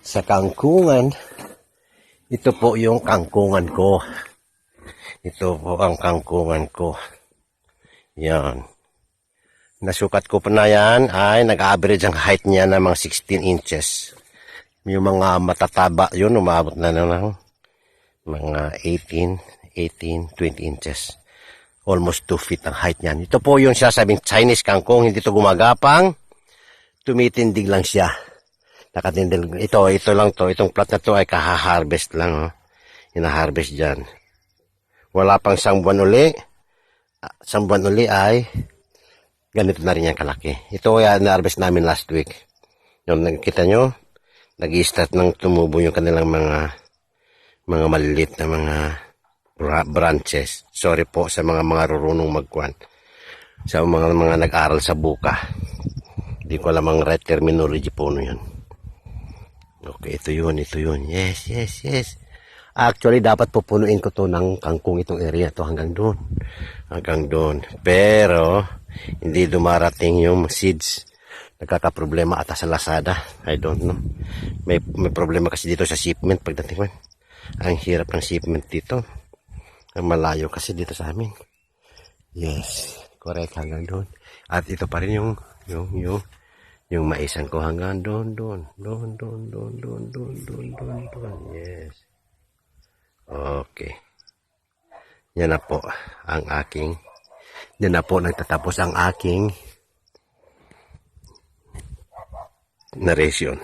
Sa kangkungan, ito po yung kangkungan ko. Ito po ang kangkungan ko. Yan. Nasukat ko pa na yan ay nag-average ang height niya na mga 16 inches. Yung mga matataba yun, umabot na ng mga 18, 20 inches. Almost 2 feet ang height niyan. Ito po yung sasabing Chinese kangkong, hindi to gumagapang. Tumitindig lang siya. Nakatindig. Ito lang to. Itong plat na to ay kaha-harvest lang. Oh. Hina-harvest dyan. Wala pang isang buwan uli. Isang buwan uli ay ganito na rin yan kalaki. Ito ay na-harvest namin last week. Yung nakikita nyo, nag-i-start ng tumubo yung kanilang mga maliliit na mga branches. Sorry po sa mga rurunong magkuhan. Sa mga nag-aral sa buka. Hindi ko alam ang right terminology po no yun. Okay, ito yun. Yes. Actually, dapat pupunuin ko to ng kangkong itong area to hanggang doon. Hanggang doon. Pero, hindi dumarating yung seeds. Nagkakaproblema ata sa Lazada. I don't know. May problema kasi dito sa shipment pagdating man. Ang hirap ng shipment dito. Ang malayo kasi dito sa amin. Yes. Correct. Hanggang doon. At ito pa rin yung maisan ko hanggang doon. Yes. Okay. Yan na po ang aking, yan na po nagtatapos ang aking narration.